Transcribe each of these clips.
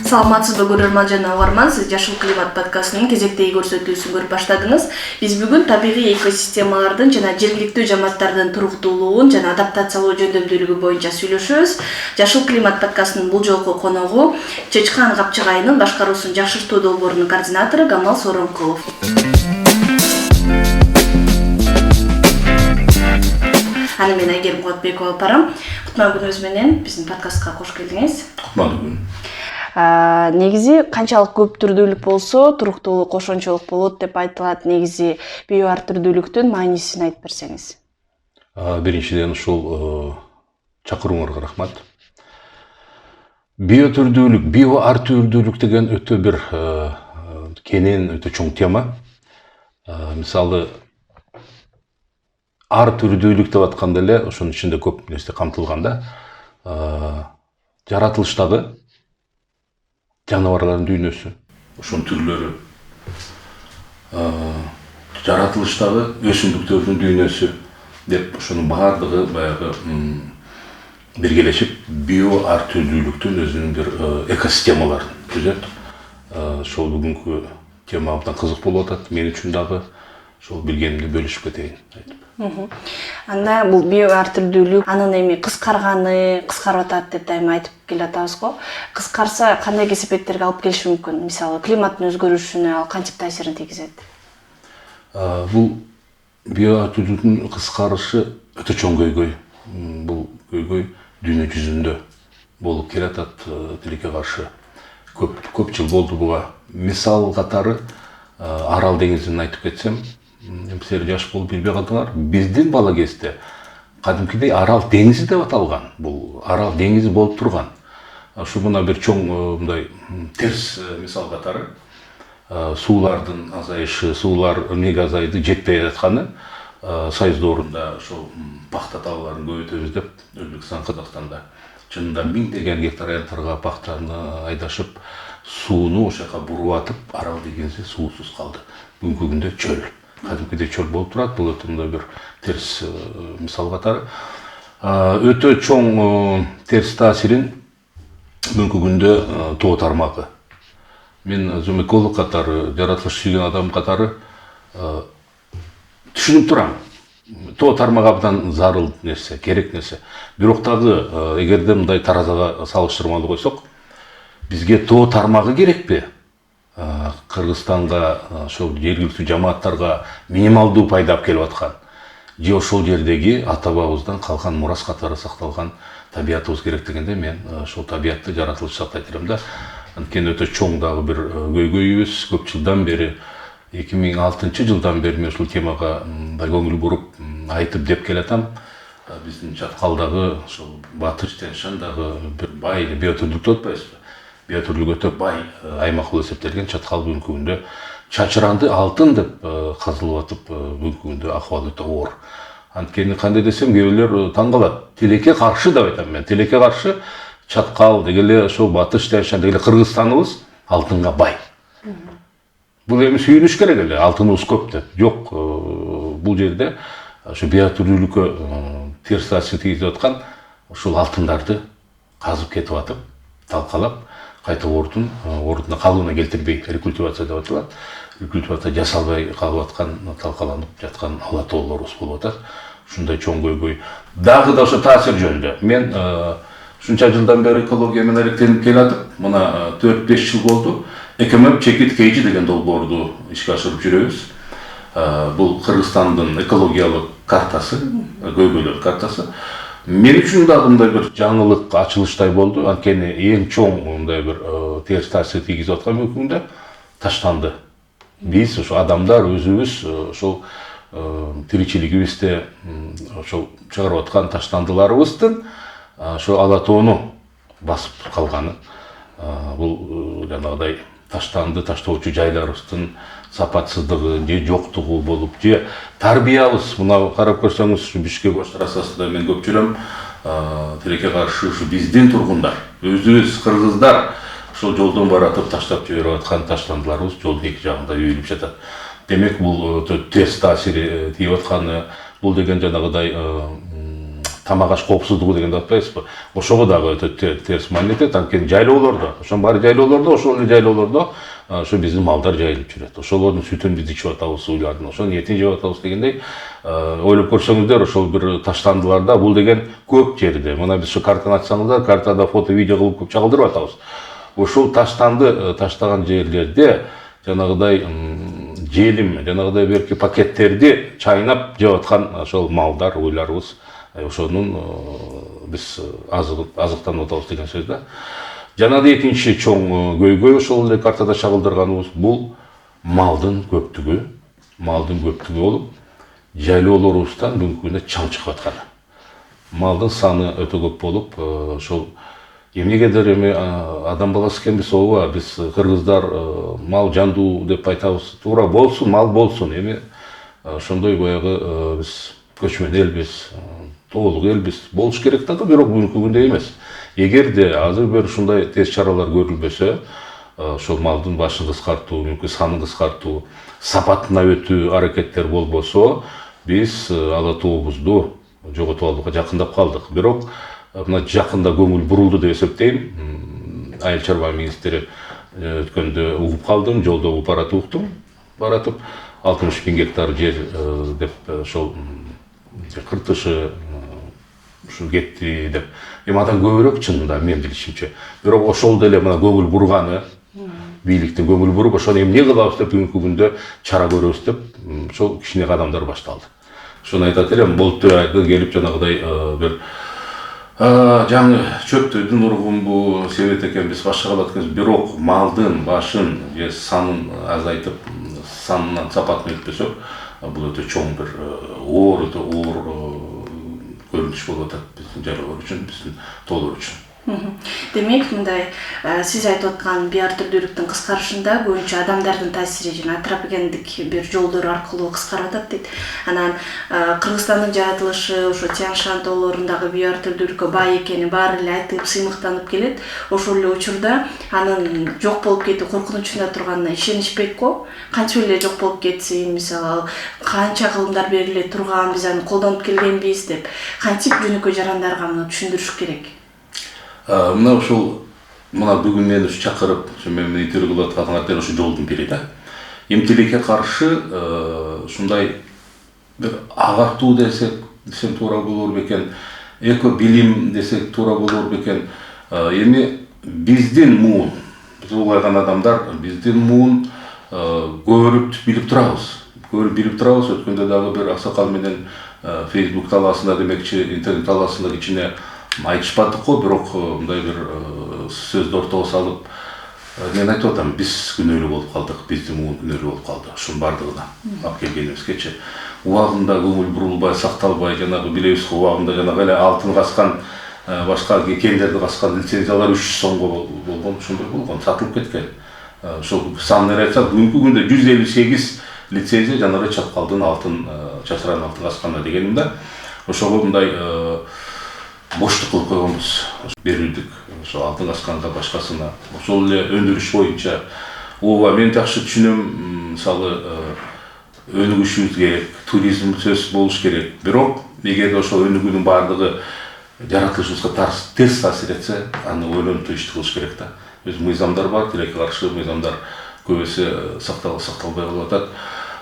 Саламатсызбы көрөрман жана угарман, сиз Жашыл климат подкастынын кезектеги көрсөтүүсүн көрүп баштадыңыз. Биз бүгүн табигый экосистемалардын жана жергиликтүү жамааттардын туруктуулугун жана адаптациялоо жөндөмдүүлүгү боюнча сүйлөшөбүз. Жашыл климат подкастынын бул жолку коногу Чечкан Капчыгайынын башкаруусун жакшыртуу долбоорунун координатору Камал Сооронкулов. Аны мен Айгерим Кулатбекова алып барам. Кутман күнүңүз менен биздин подкастка кош келдиңиз. Кутман күн. Негизи канчалык көп түрдүүлүк болсо, туруктуулук ошончолук болот деп айтылат. Негизи био ар түрдүүлүктүн маанисин айтып берсеңиз. Биринчиден ушул чакырууңарга рахмат. Био түрдүүлүк, био ар түрдүүлүк деген өтө бир кенен, өтө чоң тема. Мисалы ар түрдүүлүк деп атканда эле ошонун ичинде көп нерсе камтылганда, жаратылыштагы жаныбарлардын дүйнөсү, ошонун түрлөрү, жаратылыштагы өсүмдүктөрдүн дүйнөсү деп ошонун баардыгы баягы биргелешип био ар түрдүүлүктүн өзүнүн бир экосистемаларын түзөт. Ошол бүгүнкү тема абдан кызык болуп атат. Мен үчүн дагы ошол билгенимди бөлүшүп кетейин айтып. Анда бул био ар түрдүүлүк анын эми кыскарып атат деп дайыма айтып келатабыз го. Кыскарса кандай кесепеттерге алып келиши мүмкүн? Мисалы, климаттын өзгөрүшүнө ал кантип таасирин тийгизет? Бул био ар түрдүүлүктүн кыскарышы өтө чоң көйгөй. Бул көйгөй дүйнө жүзүндө болуп келатат тилекке каршы. Көп жыл болду буга. Мисал катары Арал деңизин айтып кетсем, силер жаш болуп билбей калдыңар. Биздин бала кезде кадимкидей Арал деңизи деп аталган. Бул Арал деңизи болуп турган. Ушу мына бир чоң мындай терс мисал катары суулардын азайышы, суулар эмнеге азайды, жетпей жатканы, Союз доорунда ошол пахта табаларын көбөйтөбүз деп Өзбекстан, Казакстанда чынында миңдеген гектар аянтарга пахтаны айдашып, сууну ошол жака буруп атып, Арал деңизи суусуз калды. Бүгүнкү күндө чөл. Кадимкидей чөл болуп турат. Бул өтө мындай бир терс мисал катары. Өтө чоң терс таасирин бүгүнкү күндө тоо тармагы. Мен өзүм эколог катары, жаратылыш сүйгөн адам катары түшүнүп турам. Тоо тармагы абдан зарыл нерсе, керек нерсе. Бирок дагы эгерде мындай таразага салыштырмалуу койсок, бизге тоо тармагы керекпи? Кыргызстанга, ошол жергиликтүү жамааттарга минималдуу пайда алып келип аткан. Же ошол жердеги ата бабабыздан калган мурас катары сакталган табиятыбыз керек дегенде мен ошол табиятты жаратылыш сактайт элем да. Анткени өтө чоң дагы бир көйгөйүбүз. Көп жылдан бери, 2006-жылдан бери мен ушул темага көңүл буруп айтып деп келатам. Биздин Чаткалдагы ошол Батыш Тянь-Шандагы бир бай биотүрлүк деп атпайбызбы? Биотүрлүк өтө бай аймак болуп эсептелген Чаткал бүгүнкү күндө чачыранды алтын деп казылып атып, бүгүнкү күндө акыбалы өтө оор. Анткени кандай десем, кээ бирлер таң калат. Тилекке каршы деп айтам мен. Тилекке каршы Чаткал дегеле ошол Батыш Тянь-Шань дегеле Кыргызстаныбыз алтынга бай. Бул эми сүйүнүш керек эле, алтыныбыз көп деп. Жок, бул жерде ошо биотүрлүүлүккө терс таасир тийгизип аткан ушул алтындарды казып кетип атып, талкалап, кайта ордуна калыбына келтирбей, рекультивация деп аталат. Рекультивация жасалбай калып аткан, талкаланып жаткан ала тоолорубуз болуп атат. Ушундай чоң көйгөй. Дагы да ошо таасир жөнүндө. Мен ушунча жылдан бери экология менен алектенип келатып, мына 4-5 жыл болду. Экемеп чекит кейжи деген долбоорду ишке ашырып жүрөбүз. Бул Кыргызстандын экологиялык картасы, көйгөйлөр картасы. Мен үчүн дагы мындай бир жаңылык, ачылыштай болду. Анткени эң чоң мындай бир терс таасир тийгизип аткан мүмкүндө таштанды. Биз ошо адамдар өзүбүз ошол тиричилигибизде ошол чыгарып аткан таштандыларыбыздын ошо ала тоону басып калганы. Бул жанагыдай таштанды таштоочу жайларыбыздын сапатсыздыгы, же жоктугу болуп, же тарбиябыз. Мына карап көрсөңүз, ушу Бишкек баш трассасында мен көп жүрөм. Тилекке каршы ушу биздин тургундар, өзүбүз кыргыздар ошол жолдон баратып таштап жиберип аткан таштандыларыбыз жолдун эки жагында үйүлүп жатат. Демек бул терс таасир тийип атканы, бул деген жанагыдай тамак аш коопсуздугу дегенди атпайбызбы. Ошого дагы өтө терс маани этет. Анткени жайлоолордо, ошонун баары жайлоолордо, ошол эле жайлоолордо ошо биздин малдар жайылып жүрөт. Ошолордун сүтүн биз ичип атабыз, уйлардын, ошонун этин жеп атабыз дегендей ойлоп көрсөңүздөр, ошол бир таштандыларда бул деген көп жерде. Мына биз ушу картаны ачсаңыздар, картада фото, видео кылып көп чагылдырып атабыз. Ошол таштанды таштаган жерлерде жанагыдай желим, жанагыдай берки пакеттерди чайнап жеп аткан ошол малдар, уйларыбыз ошонун биз азыктанып атабыз деген сөз да. Жанагы экинчи чоң көйгөй ошол эле картада чагылдырганыбыз бул малдын көптүгү болуп, жайлоолорубуздан бүгүнкү күндө чаң чыгып атканы. Малдын саны өтө көп болуп, ошол эмнегедир эми адам баласы экенбиз, ооба, биз кыргыздар мал жандуу деп айтабыз. Туура болсун, мал болсун. Эми ошондой баягы биз көчмөн элбиз, тоолук элбиз. Болуш керек да, бирок бүгүнкү күндө эмес. Эгерде азыр бир ушундай тез чаралар көрүлбөсө, ошол малдын башын кыскартуу, мүмкүн санын кыскартуу, сапатына өтүү аракеттер болбосо, биз ала тообузду жоготуп алууга жакындап калдык. Бирок мына жакында көңүл бурулду деп эсептейм. Айыл чарба министри өткөндө угуп калдым, жолдо угуп баратып 60 000 гектар жер деп ошол кыртышы ушу кетти деп. Эми андан көбүрөөк чынында менин билишимче. Бирок ошол деле мына көңүл бурганы, бийликтин көңүл буруп, ошону эмне кылабыз деп бүгүнкү күндө чара көрөбүз деп ошол кичине кадамдар башталды. Ошону айтат элем, болту келип жанагыдай бир жаңы чөптөрдүн ургунбу себет экенбиз, башка кылат экенбиз. Бирок малдын башын же санын азайтып, санынан сапатын өтпөсөк, бул өтө чоң бир оор көрүнүш болуп атат биздин жайлоолор үчүн, биздин тоолор үчүн. Демек, мындай сиз айтып аткан биар түрдүүлүктүн кыскарышында көбүнчө адамдардын таасири жана антропогендик бир жолдор аркылуу кыскарып атат дейт. Анан Кыргызстандын жаратылышы ошо Тянь-Шань тоолорундагы биар түрдүүлүккө бай экени баары эле айтып сыймыктанып келет. Ошол эле учурда анын жок болуп кетүү коркунучунда турганына ишенишпейт го. Канча эле жок болуп кетсин, мисалы, канча кылымдар бериле турган, биз аны колдонуп келгенбиз деп кантип жөнөкөй жарандарга муну түшүндүрүш керек? Мына ушул бүгүн мени чакырып, мен интервью кылып атканыңар ошо жолдун бири да. Эмтилекке каршы ушундай бир агартуу десем туура болор бекен, эко билим десек туура болор бекен. Эми биздин муун, биз улгайган адамдар биздин муун көрүп билип турабыз. Өткөндө дагы бир аксакал менен Facebook талаасында, демекчи интернет талаасында кичине айтышпадык го, бирок мындай бир сөздү ортого салып, мен айтып атам, биз күнөөлүү болуп калдык, биздин муун күнөөлүү болуп калды. Ушунун бардыгына алып келгенибизгечи убагында көңүл бурулбай, сакталбай, жанагы билебиз го, убагында жанагы эле алтын каскан, башка кендерди каскан лицензиялар 300 сомго болгон, ошондой болгон, сатылып кеткен. Ошол санын айтсак, бүгүнкү күндө 158 лицензия жанагы чаткалдын алтын, чачыран алтын касканда дегеним да. Ошого мындай боштук кылып койгонбуз, берилдик ошо алтын касканга, башкасына. Ошол эле өндүрүш боюнча ооба, мен жакшы түшүнөм, мисалы өнүгүшүбүз керек, туризм сөз болуш керек. Бирок эгер ошол өнүгүүнүн баардыгы жаратылышыбызга терс таасир этсе, аны ойлонуп ишти кылыш керек да. Биз мыйзамдар бар, тилекке каршы мыйзамдар көбүсү сакталбай калып атат.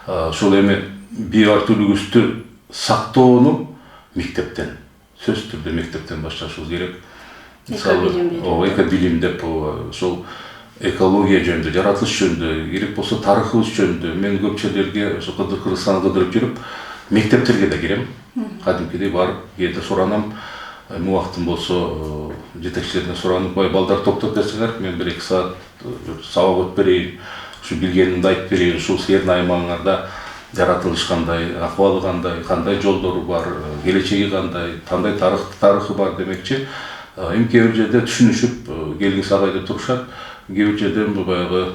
Ошол эми биар түрлүгүбүздү сактоону мектептен, сөз түрдө мектептен башташыбыз керек. Мисалы, эко билим деп, ошол экология жөнүндө, жаратылыш жөнүндө, керек болсо тарыхыбыз жөнүндө. Мен көп жерлерге, ошо Кыргызстанга кыдырып жүрүп, мектептерге да кирем. Кадимкидей барып, кээде суранам. Убактым болсо, жетекчилерине суранып, балдар токтоп берсеңер, мен 1-2 саат сабак өтүп берейин, ушу билгенимди айтып берейин, ушул сиздердин аймагыңарда жаратылыш кандай, акыбалы кандай жолдору бар, келечеги кандай, кандай тарыхы бар демекчи. Эми кээ бир жерде түшүнүшүп, келиңиз агай деп турушат. Кээ бир жерде баягы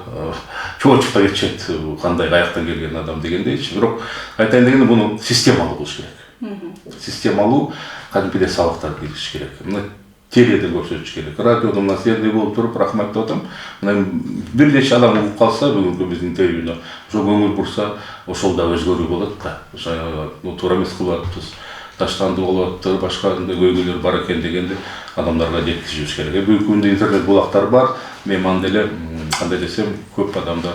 чоочуп да кетишет, кандай, каяктан келген адам дегендейчи. Бирок айтайын дегенде муну системалуу кылыш керек. Системалуу кадимкидей сабактар киргизиш керек. Мына теледе көрсөтүш керек. Радиодо мына сиздердей болуп туруп, рахмат деп атам. Мына бир нече адам угуп калса, бүгүнкү биздин интервьюну, ошо көңүл бурса, ошол да өзгөрүү болот да. Ошо туура эмес кылып атпыз. таштанды болуп атты, башка көйгөйлөр бар экен дегенди адамдарга жеткизишибиз керек. Бүгүнкү күндө интернет булактар бар. Мен анда эле кандай десем, көп адамдар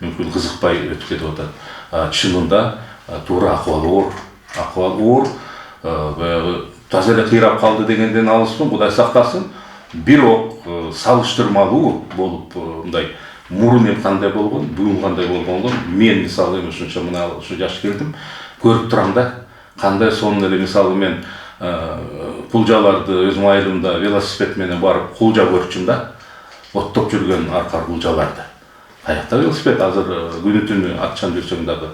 мүмкүн кызыкпай өтүп кетип атат. Чынында туура акыбал оор, баягы таза эле кыйрап калды дегенден алыспын, Кудай сактасын. Бирок салыштырмалуу болуп мындай мурун эми кандай болгон, бүгүн кандай болгонго мен мисалы ушунча мына ушу жаш келдим, көрүп турам да. Кандай сонун эле мисалы мен кулжаларды өзүм айылымда велосипед менен барып кулжа көрчүм да. Оттоп жүргөн аркар кулжаларды. Каякта велосипед азыр күнү түнү атчан жүрсөң дагы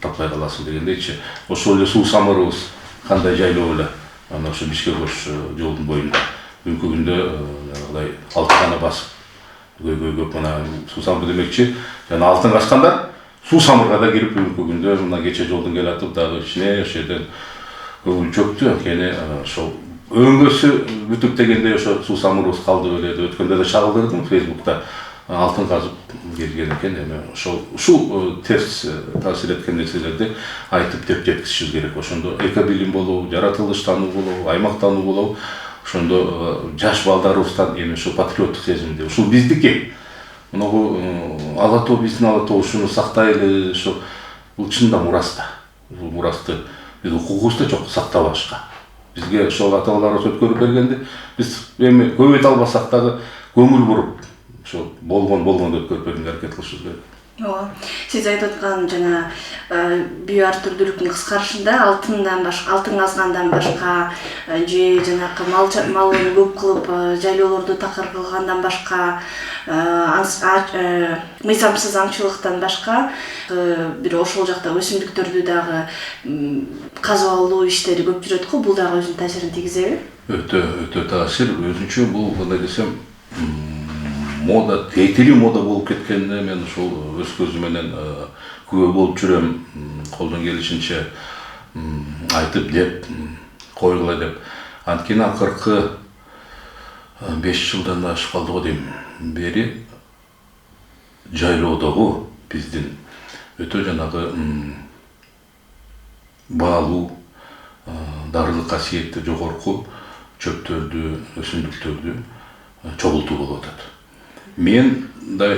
таппай каласың дегендейчи. Ошол эле суу самырыбыз кандай жайлоо эле ана ошо Бишкек-Ош жолдун боюнда. Бүгүнкү күндө мындай алтыгана басып көйгөйгөп мына суу самыр демекчи, жана алтын качкандар суу самырга да кирип бүгүнкү күндө мына кече жолдун келатып дагы ичине ошол жерден көңүл чөктү. Анткени ошол өңгөсү бүтүп дегенде ошо суу самырыбыз калды беле деп өткөндө да чагылдырдым Фейсбукта. Алтын казып келген экен. Эми ушул терс таасир эткен нерселерди айтып деп жеткизишибиз керек. Ошондо экобилим болобу, жаратылыш тануу болобу, аймак тануу болобу, ошондо жаш балдарыбыздан эми ушу патриоттук сезимди, ушул биздики. Мынагу ала тоо биздин ала тоо, ушуну сактайлы, ошо бул чынында мурас да. Бул мурасты биз укугубуз да жок сактабашка. Бизге ошол ата-бабаларыбыз өткөрүп бергенди биз эми көбөйтө албасак дагы көңүл буруп ошо болгондо өткөрүп бергенге аракет кылышыбыз керек. Ооба. Сиз айтып аткан жана био ар түрдүүлүктүн кыскарышында алтын казгандан башка же жанакы малын көп кылып жайлоолорду такыр кылгандан башка мыйзамсыз аңчылыктан башка бир ошол жакта өсүмдүктөрдү дагы казып алуу иштери көп жүрөт го. Бул дагы өзүнүн таасирин тийгизеби? Өтө таасир. Өзүнчө бул кандай десем мода, тейтили мода болуп кеткенине мен ушул өз көзүм менен күбө болуп жүрөм. Колдон келишинче айтып деп койгула деп. Анткени акыркы 5 жылдан ашып калды го дейм бери жайлоодогу биздин өтө жанагы баалуу, дарылык касиети жогорку чөптөрдү, өсүмдүктөрдү чогултуу болуп атат. Мен да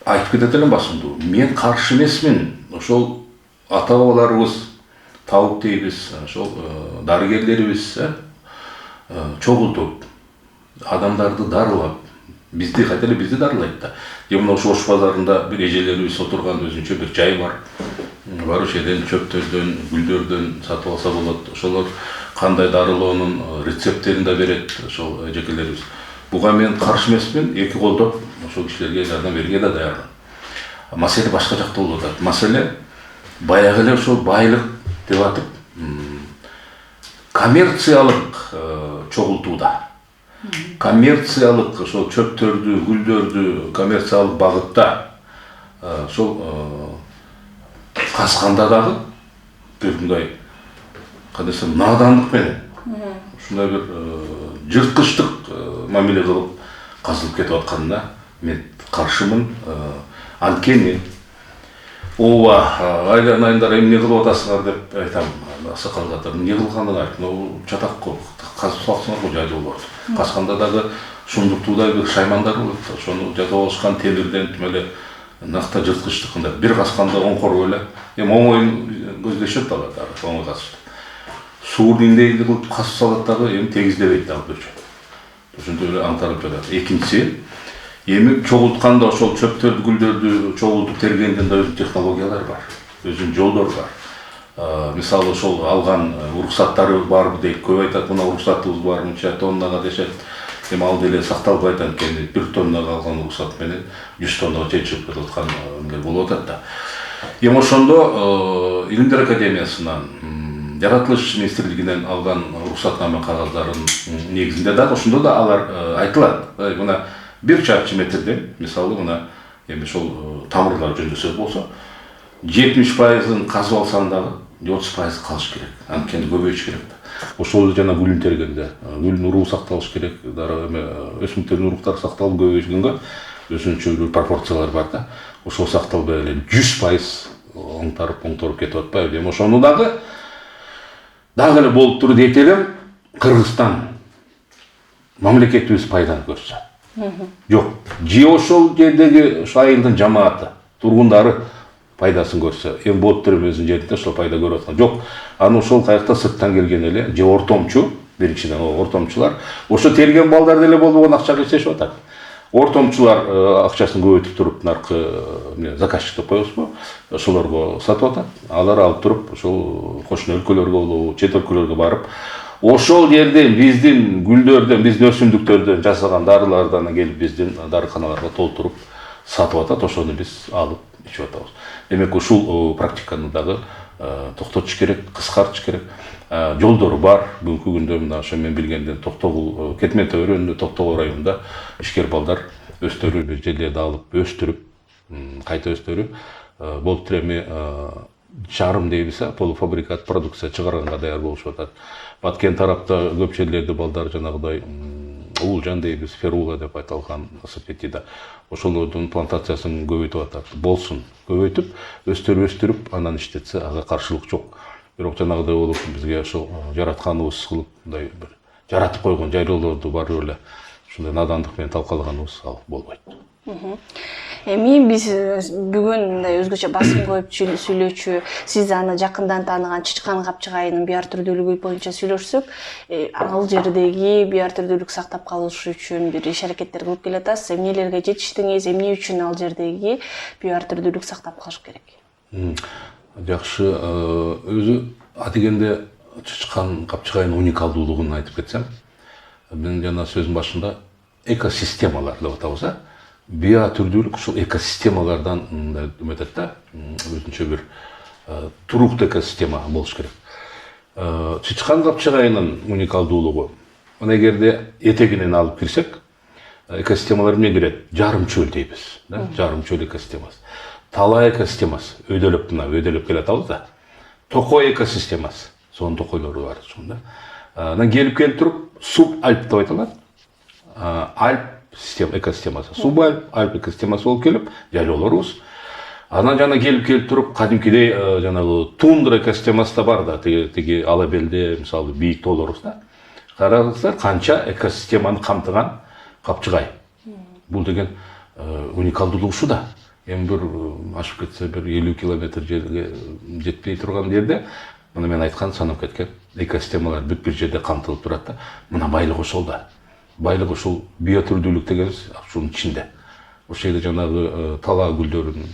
айтып кетет элем басымдуу. Мен каршы эмесмин. Ошол ата-бабаларыбыз табып дейбиз, ошол дарыгерлерибиз чогултуп, адамдарды дарылап, бизди кайта эле бизди дарылайт да. Мына ошо Ош базарында бир эжелерибиз отурган өзүнчө бир жай бар. Бар ошол жерден чөптөрдөн, гүлдөрдөн сатып алса болот. Ошолор кандай дарылоонун рецепттерин да берет ошол эжекелерибиз. Буга мен каршы эмесмин, эки колдоп ошол кишилерге жардам берүүгө да даярмын. Маселе башка жакта болуп атат. Маселе баягы эле ошол байлык деп атып, коммерциялык чогултууда. Коммерциялык ошол чөптөрдү, гүлдөрдү коммерциялык багытта ошол касканда дагы бир мындай кандай десем надандык менен ушундай бир жырткычтык мамиле кылып казылып кетип атканына мен каршымын. Анткени ооба айлан айындар эмне кылып атасыңар деп айтам аксакалга. Эмне кылганын айт, чатак го казып салсаңар го жайлоолорду. Касканда дагы шундуктуудай бир шаймандар болот. Ошону жасап алышкан темирден тим эле накта жырткычтыкында бир касканда оңкоруп эле. Эми оңоюн көздөшөт дагы оңой касып. Суурдиңдей кылып касып салат дагы эми тегиздебейт дагы көрчү. Ошондой эле аңтарып жатат. Экинчиси, эми чогултканда ошол чөптөрдү, гүлдөрдү чогултуп тергенден да өзүнүн технологиялары бар, өзүнүн жолдору бар. Мисалы ошол алган уруксаттары барбы дейт, көп айтат, мына уруксатыбыз бар, мынча тоннага дешет. Эми ал деле сакталбайт, анткени 1 тоннага алган уруксат менен 100 тоннага чейин чыгып кетип аткан эмелер болуп атат да. Эми ошондо Илимдер академиясынан, жаратылыш министрлигинен алган уруксатнама кагаздарын негизинде дагы ошондо да алар айтылат. Мына 1 чарчы метрден, мисалы мына эми ошол тамырлар жөндөсө болсо, 70%-ын казып алсаң дагы 30% калыш керек. Анткени көбөйүш керек да. Ошол жана гүлүн тергенде, гүлдүн уругу сакталыш керек, өсүмдүктөрдүн уруктары сакталып көбөйгөнгө өзүнчө бир пропорциялар бар да. Ошол сакталбай эле 100% оңторуп кетип атпайбы. Эми ошону дагы Дагы эле болуп туруп дейт элем, Кыргызстан мамлекетибиз пайданы көрсө. Жок, же ошол жердеги ошол айылдын жамааты, тургундары пайдасын көрсө, эми болуп туруп өзүнүн жеринде ошол пайда көрүп аткан. Жок, аны ошол каякта сырттан келген эле, же ортомчу, биринчиден ортомчулар, ошо терген балдар деле болбогон акчага иштешип атат. Ортомчулар акчасын көбөйтүп туруп, наркы заказчик деп коебузбу, ошолорго сатып атат. Алар алып туруп, ошол кошуна өлкөлөргө болобу, чет өлкөлөргө барып, ошол жерден биздин гүлдөрдөн, биздин өсүмдүктөрдөн жасаган дарылардан келип биздин дарыканаларга толтуруп сатып атат. Ошону биз алып ичип атабыз. Демек ушул практиканы дагы токтотуш керек, кыскартыш керек. Жолдору бар. Бүгүнкү күндө мына ошо мен билгенден Токтогул, Кетмен Төө өрөөнүндө Токтогул районунда ишкер балдар өстөрүп, жерлерди алып өстүрүп, кайта өстөрүп, болуп туруп эми жарым дейбиз, полуфабрикат продукция чыгарганга даяр болушуп атат. Баткен тарапта көп жерлерде балдар жанагыдай уулжан дейбиз, ферула деп айтылган асапетида. Ошолордун плантациясын көбөйтүп атат. Болсун, көбөйтүп, өстүрүп, анан иштетсе, ага каршылык жок. Бирок жанагыдай болуп бизге ошол жаратканыбыз кылып, мындай бир жаратып койгон жайлоолорду барып эле ушундай надандык менен талкалаганыбыз ал болбойт. Эми биз бүгүн мындай өзгөчө басым коюп сүйлөчү, сиз аны жакындан тааныган Чычкан Капчыгайынын бияр түрдүүлүгү боюнча сүйлөшсөк, ал жердеги бияр түрдүүлүк сактап калыш үчүн бир иш аракеттер кылып келатасыз. Эмнелерге жетиштиңиз, эмне үчүн ал жердеги бияр түрдүүлүк сактап калыш керек? Жакшы, өзү адегенде Чычкан Капчыгайынын уникалдуулугун айтып кетсем, мен жана сөзүн башында экосистемалар деп атабыз, био түрдүүлүк ушул экосистемалардан өтөт да, өзүнчө бир туруктуу экосистема болуш керек. Чычкан Капчыгайынын уникалдуулугу, мына эгерде этегинен алып кирсек, экосистемалар эмне кирет? Жарым чөл дейбиз, жарым чөл экосистемасы. Талай экосистемасы, өйдөлөп келе атабыз да. Токой экосистемасы, сонун токойлору бар ушунда. Анан келип туруп, субальп деп айтылат. Альп экосистемасы, субальп экосистемасы болуп келип, жайлоолорубуз. Анан жана келип туруп, кадимкидей жанагы тундра экосистемасы да бар да, тиги ала белде, мисалы, бийик тоолорубуз да. Карасаңыздар, канча экосистеманы камтыган Капчыгай. Бул деген уникалдуулугу ушу да. Эми бир ашып кетсе бир 50 километр жерге жетпей турган жерде, мына мен айткан, санап кеткен экосистемалар бүт бир жерде камтылып турат да. Мына байлык ошол да. Байлык ушул биотүрдүүлүк дегенибиз ушунун ичинде. Ошол жерде жанагы талаа гүлдөрүн,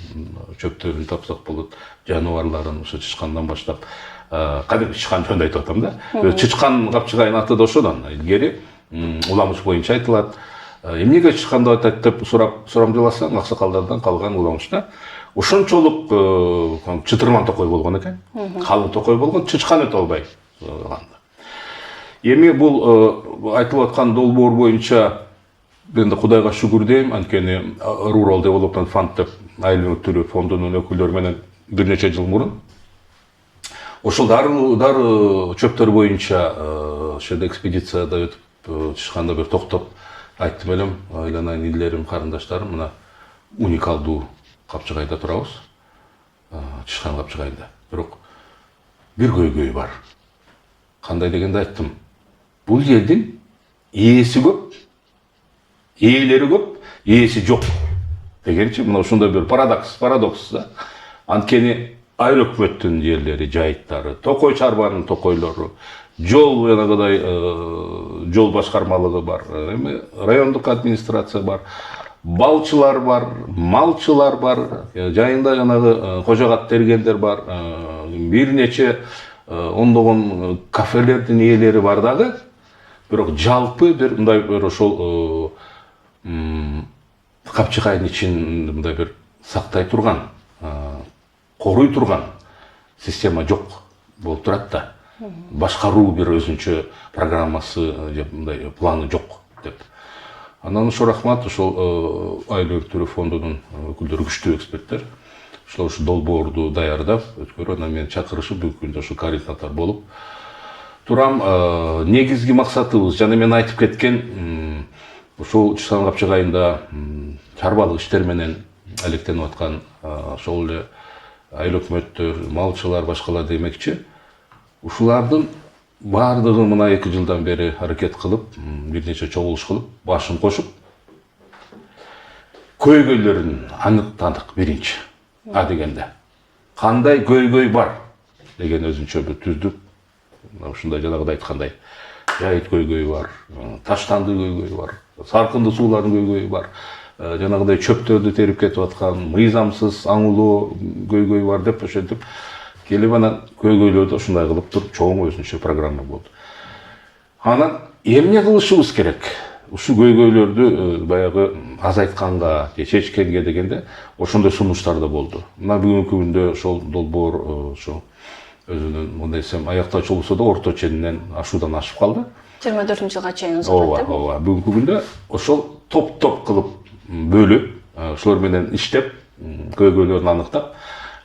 чөптөрүн тапсак болот, жаныбарларын ошо Чычкандан баштап, кадимки Чычкан жөнүндө айтып атам да. Чычкан Капчыгайдын аты да ошодон илгери уламыш боюнча айтылат. Эмнеге Чычкан деп атат деп сурамдыласаң, аксакалдардан калган уламышта ошончолук чытырман токой болгон экен. Калың токой болгон, Чычкан өтө албай калган. Эми бул айтылып аткан долбоор боюнча мен да Кудайга шүгүр дейм, анткени Rural Development Fund деп айыл өнүктүрүү фондунун өкүлдөрү менен бир нече жыл мурун ошол дары чөптөр боюнча ошол экспедицияда өтүп чыкканда бир токтоп айттым элем, айланайын илдерим, карындаштарым, мына уникалдуу Капчыгайда турабыз, Чычкан Капчыгайда. Бирок бир көйгөй бар. Кандай дегенде айттым, бул жердин ээси көп, ээлери көп, ээси жок дегенчи, мына ушундай бир парадокс да. Анткени айыл өкмөттүн жерлери, жайыттары, токой чарбанын токойлору, жол жанагыдай жол башкармалыгы бар, эми райондук администрация бар, балчылар бар, малчылар бар, жайында жанагы кожогат тергендер бар, бир нече ондогон кафелердин ээлери бар дагы. Бирок жалпы бир мындай бир ошол Капчыгайдын ичин мындай бир сактай турган, коруй турган система жок болуп турат да. Башкаруу бир өзүнчө программасы же мындай планы жок деп. Анан ошо рахмат, ошол айыл өнүктүрүү фондунун өкүлдөрү күчтүү эксперттер. Ошол долбоорду даярдап өткөрүп, анан мени чакырышып бүгүнкү күндө ошо координатор болуп турам. Негизги максатыбыз жана мен айтып кеткен ушул Чычкан Капчыгайында чарбалык иштер менен алектенип аткан ошол эле айыл өкмөттөр, малчылар, башкалар демекчи, ушулардын бардыгы мына 2 жылдан бeri аракет кылып, бир нече чогулуш кылып, башын кошуп, көйгөйлөрүн аныктадык биринчи. А дегенде. Кандай көйгөй бар деген өзүнчө бир түздүк. Ушундай жанагыдай айткандай жайыт көйгөй бар, таштанды көйгөй бар, саркынды суулардын көйгөйү бар. Жанагыдай чөптөрдү терип кетип аткан, мыйзамсыз аңылуу көйгөй бар деп ошентип келип анан көйгөйлөрдү ушундай кылып туруп чоң өзүнчө программа болду. Анан эмне кылышыбыз керек? Ушу көйгөйлөрдү баягы азайтканга, чечкенге дегенде ошондой сунуштар да болду. Мына бүгүнкү күндө ошол долбоор ошо өзүнүн мындай десем аяктоочу болсо да орто ченинен ашуудан ашып калды. 24-жылга чейин узатат. Ооба, бүгүнкү күндө ошол топ-топ кылып бөлүп, ошолор менен иштеп, көйгөйлөрүн аныктап,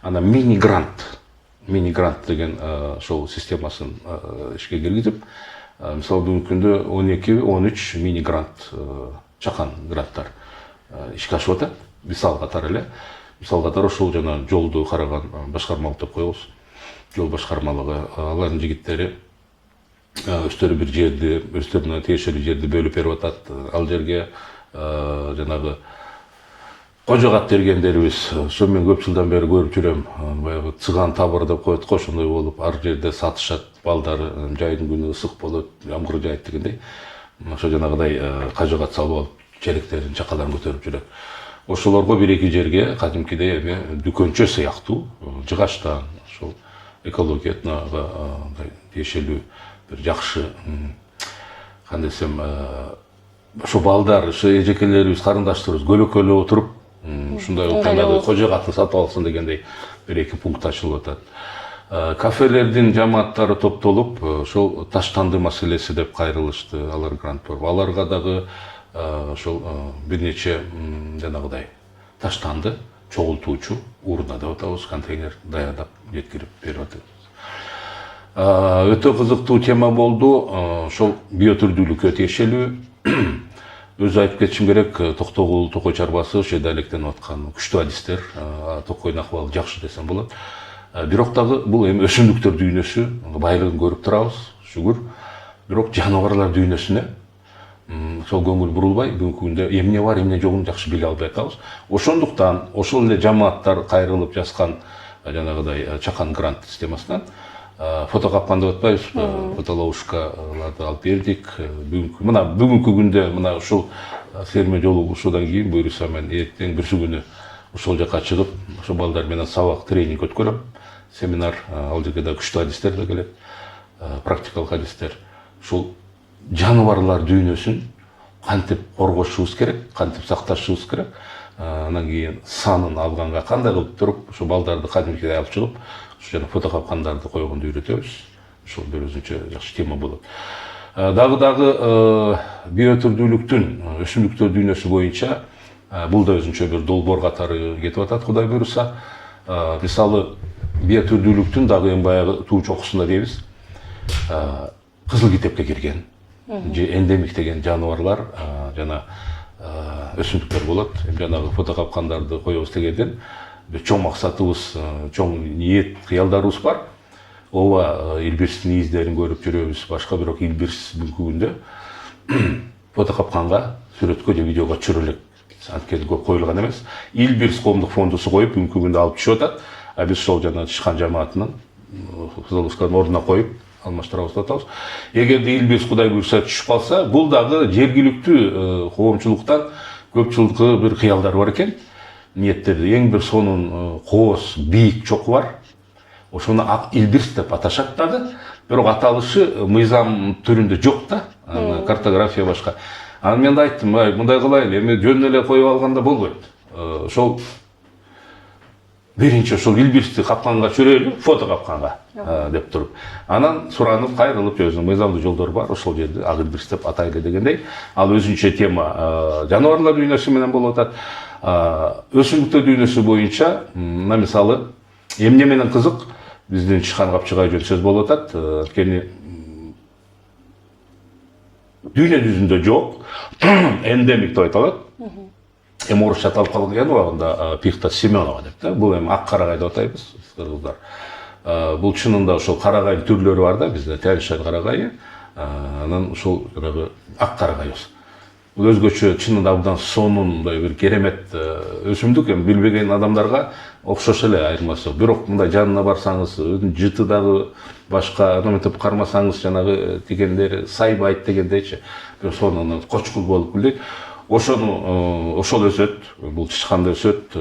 анан мини грант деген ошол системасын ишке киргизип, мисалы бүгүнкү күндө 12-13 мини грант, чакан гранттар ишке ашып атат. Мисал катары эле, ошол жана жолду караган башкармалык деп коебуз. Жол башкармалыгы, алардын жигиттери өздөрү бир жерди, өздөрүнө тиешелүү жерди бөлүп берип атат. Ал жерге жанагы кожогат бергендерибиз, ошо мен көп жылдан бери көрүп жүрөм. Баягы цыган табыр деп коет го, ошондой болуп, ар жерде сатышат. Балдар жайдын күнү ысык болот, жамгыр жайт дегендей. Ошо жанагыдай кожогат салып алып, черектерин, чакаларын көтөрүп жүрөт. Ошолорго бир-эки жерге кадимкидей эме дүкөнчө сыяктуу жыгачтан, ошол экологияга тиешелүү бир жакшы, кандай десем, ошо балдар, ошо эжекелерибиз, карындаштарыбыз көлөкөлөп отуруп, ушундай жанагы кожогатын сатып алсын дегендей бир-эки пункт ачылып атат. Кафелердин жамааттары топтолуп, ошол таштанды маселеси деп кайрылышты, алар грант берип. Аларга дагы ошол бир нече жанагыдай таштанды чогултуучу урна деп атабыз, контейнер даярдап жеткирип берип атабыз. Өтө кызыктуу тема болду. Ошол биотүрдүүлүккө тиешелүү. Өзү айтып кетишим керек, Токтогул, Токой чарбасы ошол жерде алектенип аткан күчтүү адистер, Токойдун акыбалы жакшы десем болот. Бирок дагы бул эми өсүмдүктөр дүйнөсү, байлыгын көрүп турабыз, шүгүр. Бирок жаныбарлар дүйнөсүнө сол көңүл бурулбай, бүгүнкү күндө эмне бар, эмне жогун жакшы биле албай атабыз. Ошондуктан ошол эле жамааттар кайрылып жазган жанагыдай чакан грант системасынан фотокапкан деп атпайбызбы, фотоловушкаларды алып бердик. Бүгүнкү күндө мына ушул ферме жолугушуудан кийин буюрса мен эртең бүрсү күнү ошол жака чыгып, ошо балдар менен сабак тренинг өткөрөм. Семинар, ал жерге да күчтүү адистер да келет, практикалык адистер. Ушул жаныбарлар дүйнөсүн кантип коргошубуз керек, кантип сакташыбыз керек. Анан кийин санын алганга кандай кылып туруп, ошо балдарды кадимкидей алып чыгып, ошо жана фотокапкандарды койгонду үйрөтөбүз. Ошол бир өзүнчө жакшы тема болот. Дагы биотүрдүүлүктүн, өсүмдүктөр дүйнөсү боюнча бул да өзүнчө бир долбоор катары кетип атат, Кудай буйруса. Мисалы, биотүрдүүлүктүн дагы эң баягы туу чокусунда дейбиз, кызыл китепке кирген, эндемик деген жаныбарлар жана өсүмдүктөр болот. Жанагы фотокапкандарды коебуз дегенден бир чоң максатыбыз, чоң ниет, кыялдарыбыз бар. Ооба, илбирстин издерин көрүп жүрөбүз, башка, бирок илбирс бүгүнкү күндө фотокапканга, сүрөткө же видеого түшүрө элек. Анткени көп коюлган эмес. Илбирс коомдук фондусу коюп, бүгүнкү күндө алып түшүп атат. Биз ошол жана чыккан жамаатынын фотоловканын ордуна коюп алмаштырабыз деп атабыз. Эгерде илбирс Кудай буйрса түшүп калса, бул дагы жергиликтүү коомчулуктан көп жылкы бир кыялдар бар экен. Ниеттерди эң бир сонун кооз, бийик чоку бар. Ошону ак илбирс деп аташат дагы, бирок аталышы мыйзам түрүндө жок да, картография башка. Анан мен да айттым, мындай кылайлы, эми жөн эле коюп алганда болбойт. Ошол биринчи ошол илбирсти капканга чүрөйлү, фото капканга деп туруп. Анан суранып, кайрылып, өзүнүн мыйзамдуу жолдору бар, ошол жерди ак илбирс деп атайлы дегендей. Ал өзүнчө тема жаныбарлар дүйнөсү менен болуп атат. Өсүмдүктөр дүйнөсү боюнча, мисалы, эмне менен кызык, биздин Чышкан Капчыгай жөн сөз болуп атат. Анткени дүйнө жүзүндө жок, эндемик деп айтылат. Эми орусча аталып калган убагында Пихта Семенова деп да. Бул эми ак карагай деп атайбыз, кыргыздар. бул чынында ошол карагайдын түрлөрү бар да бизде, тянь-шань карагайы, анан ошол ак карагайыбыз. Бул өзгөчө чынында абдан сонун мындай бир керемет өсүмдүк, эми билбеген адамдарга окшош эле айырмасы. Бирок мындай жанына барсаңыз, өзүнүн жыты дагы башка, мынтип кармасаңыз жанагы дегендер сайбайт дегендейчи, бир сонун кочкул болуп гүлдейт. Ошол өсөт, бул чычканда өсөт,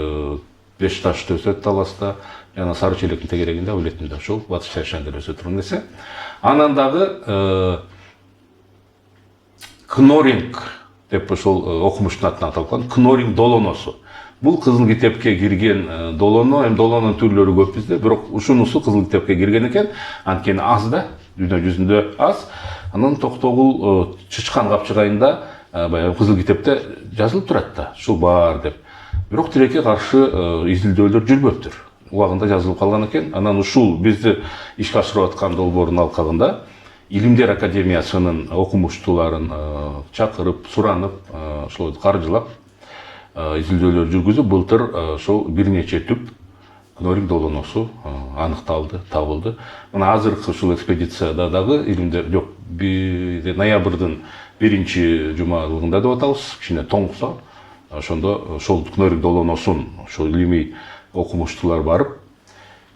беш ташты өсөт таласта, жана сары челектин тегерегинде ойлойт да ошол батыш тянь-шаньда өсө турган нерсе. Анан дагы кноринг деп ошол окумуштун атынан аталган кноринг долоносу. Бул кызыл китепке кирген долоно, эми долононун түрлөрү көп бизде, бирок ушунусу кызыл китепке кирген экен, анткени аз да, дүйнө жүзүндө аз. Анан токтогул чычкан капчыгайында баягы кызыл китепте жазылып турат да, ушул бар деп. Бирок тилекке каршы изилдөөлөр жүрбөптүр. Убагында жазылып калган экен. Анан ушул бизди ишке ашырып аткан долбоордун алкагында Илимдер академиясынын окумуштууларын чакырып, суранып, ошол каржылап изилдөөлөр жүргүзүп, былтыр ошол бир нече түп кноринг долоносу аныкталды, табылды. Мына азыркы ушул экспедицияда дагы Илимдер жок, ноябрдын 1-жумалыгында деп атабыз, кичине тоңса, ошондо ошол кноринг долоносун ошол илимий окумуштуулар барып,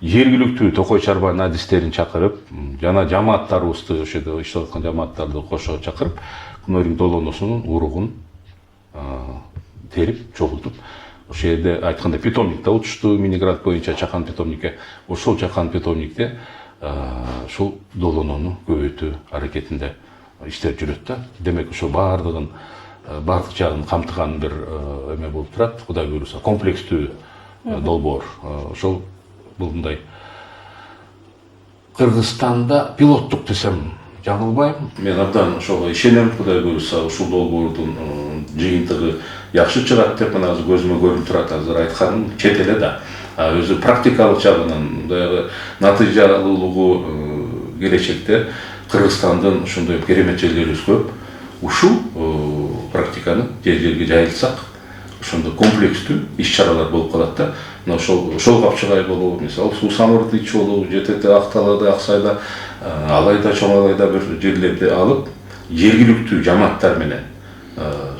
жергиликтүү токой чарбанын адистерин чакырып, жана жамааттарыбызды, ошол жерде иштеп аткан жамааттарды кошо чакырып, кноринг долоносунун уругун терип, чогултуп, ошол жерде айтканда питомникте учушту, мини-грант боюнча чакан питомникке, ошол чакан питомникте ушул долонону көбөйтүү аракетинде иштеп жүрөт да. Демек ошо бардык жагын камтыган бир эме болуп турат, Кудай буйруса, комплекстүү долбоор. Ошол бул мындай Кыргызстанда пилоттук десем жаңылбайм. Мен абдан ошого ишенем, Кудай буйруса, ушул долбоордун жыйынтыгы жакшы чыгат деп мына көзүмө көрүнүп турат. Азыр айтканым чет эле да. Өзү практикалык жагынан дагы натыйжалуулугу келечекте Кыргызстандын ушундай керемет жерлери көп. Ушул практиканы жер-жерге жайылсак, ошондо комплекстүү иш-чаралар болуп калат да. Мына ошол капчыгай болобу, мисалы Суу-Самырды ич болобу, жетети Акталада, Аксайда, Алайда, Чоң Алайда бир жерлерди алып, жергиликтүү жамааттар менен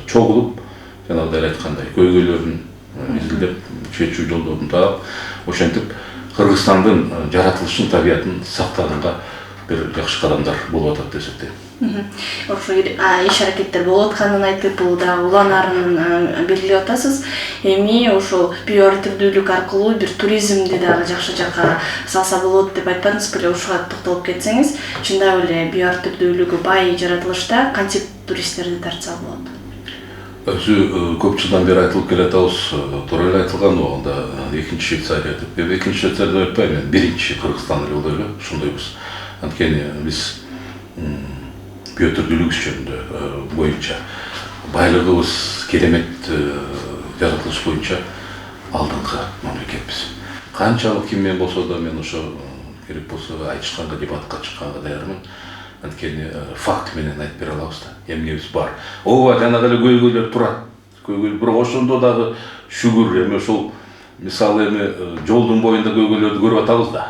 чогулуп, жанагыдай айткандай көйгөйлөрүн изилдеп, чечүү жолдорун таап, ошентип Кыргызстандын жаратылышын, табиятын сактаганга бир жакшы кадамдар болуп атат деп эсептейм. Ошо иш аракеттер болуп атканын айтып, бул да уланарын белгилеп атасыз. Эми ошол биоартүрдүүлүк аркылуу бир туризмди дагы жакшы жакка салса болот деп айтпадыңыз беле, ушуга токтолуп кетсеңиз, чындап эле биоартүрдүүлүгү бай жаратылышта кантип туристтерди тартса болот? Өзү көп жылдан бери айтылып келатабыз, туура эле айтылган убагында экинчи Швейцария деп. Экинчи Швейцария деп айтпайм, мен биринчи Кыргызстан эле болду эле, ошондойбуз. Анткени биз биотүрдүүлүк жөнүндө боюнча байлыгыбыз керемет, жаратылыш боюнча алдыңкы мамлекетпиз. Канчалык ким менен болсо да мен ошо керек болсо айтышканга, дебатка чыкканга даярмын. Анткени факт менен айтып бере алабыз да, эмнебиз бар. Ооба, жанагы эле көйгөйлөр турат. Көйгөй, бирок ошондо дагы шүгүр, эми ошол мисалы эми жолдун боюнда көйгөйлөрдү көрүп атабыз да.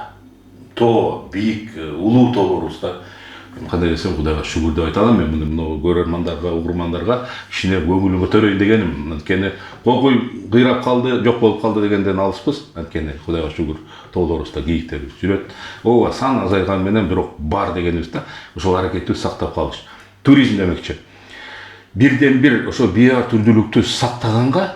Тоо, бийик, улуу тоолорубуз да. Кандай десем, Кудайга шүгүр деп айта алам. Мен муну көрөрмандарга, угурмандарга кичине көңүлүн көтөрөйүн дегеним. Анткени кокуй кыйрап калды, жок болуп калды дегенден алыспыз. Анткени Кудайга шүгүр, тоолорубузда кийиктерибиз жүрөт. Ооба, сан азайган менен бирок бар дегенибиз да. Ошол аракетти сактап калыш. Туризм демекчи. Бирден бир ошо биоартүрдүүлүктү сактаганга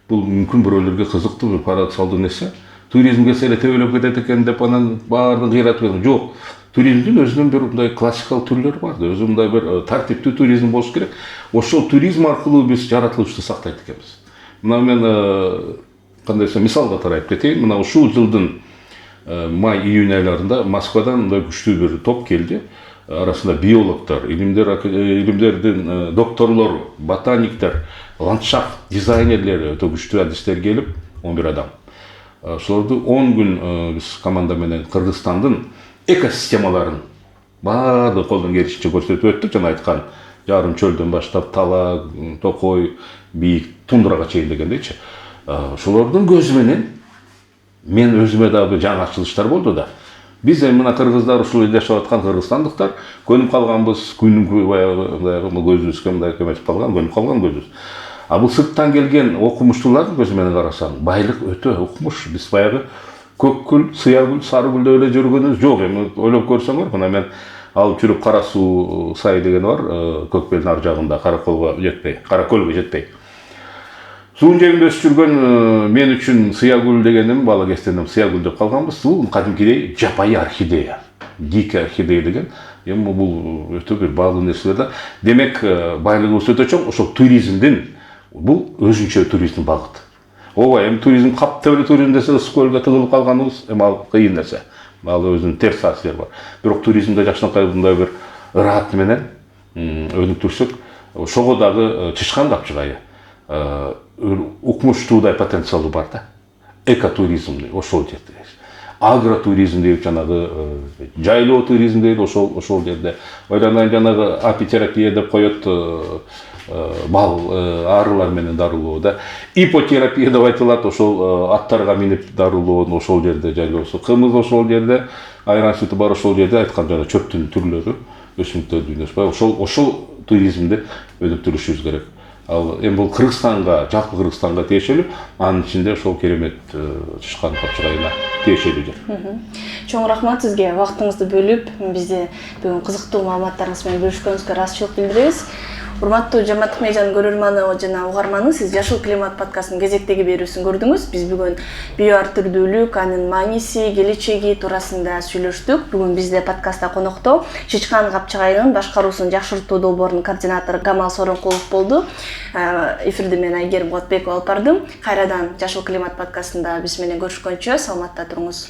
бул мүмкүн бирөөлөргө кызыктуу, бир парадоксалдуу нерсе. Туризм келсе эле төбөлөп кетет экен деп анан баарын кыйратып кеткен. Жок. Туризмдин өзүнүн бир мындай классикалык түрлөрү бар да, өзү мындай бир тартиптүү туризм болуш керек. Ошол туризм аркылуу биз жаратылышты сактайт экенбиз. Мына мен кандай десем, мисал катары айтып кетейин. Мына ушул жылдын май-июнь айларында Москвадан мындай күчтүү бир топ келди. Арасында биологдор, илимдердин докторлору, ботаниктер, ландшафт дизайнерлери, өтө күчтүү адистер келип, 11 адам. Ошолорду 10 күн биз команда менен Кыргызстандын экосистемаларын баардык колдон келишинче көрсөтүп өттүк. Жана айткан жарым чөлдөн баштап тала, токой, бийик, тундрага чейин дегендейчи. Ошолордун көзү менен мен өзүмө дагы жаңы ачылыштар болду да. Биз мына кыргыздар ушул жерде жашап аткан кыргызстандыктар көнүп калганбыз, күнүм баягы көзүбүзгө мындай көмөчүп калган, көнүп калган көзүбүз. А бул сырттан келген окумуштуулардын көзү менен карасаң, байлык өтө укмуш. Биз баягы көк гүл, сыя гүл, сары гүлдөп эле жүргөнүбүз жок. Эми ойлоп көрсөңөр, мына мен алып жүрүп Кара суу сай деген бар, Көкбелдин ар жагында, Каракөлгө жетпей. Суун жээгинде өсүп жүргөн мен үчүн сыя гүл дегеним, бала кезден сыя гүл деп калганбыз. Бул кадимкидей жапайы орхидея, дикая орхидея деген. Эми бул өтө бир баалуу нерселер да. Демек, байлыгыбыз өтө чоң. Ошол туризмдин бул өзүнчө туризм багыт. Ооба, эми туризм каптап эле туризм десе ысык көлгө тыгылып калганыбыз, эми ал кыйын нерсе. Ал өзүнүн терс таасири бар. Бирок туризмде жакшынакай мындай бир ыраат менен өнүктүрсөк, ошого дагы чычкан капчыгайы укмуштуудай потенциалы бар да. Экотуризм ошол жерде. Агротуризм деп жанагы жайлоо туризм дейт ошол жерде. Ойланайын жанагы апитерапия деп коет, бал арылар менен дарылоо да. Ипотерапия деп айтылат, ошол аттарга минип дарылоо ошол жерде жайлоосу. Кымыз ошол жерде, айран сүтү бар ошол жерде, айткан жана чөптүн түрлөрү, өсүмдүктөр дүйнөсү бар. Ошол туризмди өнүктүрүшүбүз керек. Ал эми бул Кыргызстанга, жалпы Кыргызстанга тиешелүү, анын ичинде ошол керемет чычкан капчыгайына тиешелүү жер. Чоң рахмат сизге, убактыңызды бөлүп, бизде бүгүн кызыктуу маалыматтарыңыз менен бөлүшкөнүңүзгө ыраазычылык билдиребиз. Урматтуу Жамааттык медианын көрөрманы жана угарманы, сиз Жашыл климат подкастынын кезектеги берүүсүн көрдүңүз. Биз бүгүн био ар түрдүүлүк, анын мааниси, келечеги туурасында сүйлөштүк. Бүгүн бизде подкастта конокто чычкан капчыгайынын башкаруусун жакшыртуу долбоорунун координатору Камал Сооронкулов болду. Эфирди мен Айгерим Кулатбекова алып бардым. Кайрадан Жашыл климат подкастында биз менен көрүшкөнчө саламатта туруңуз.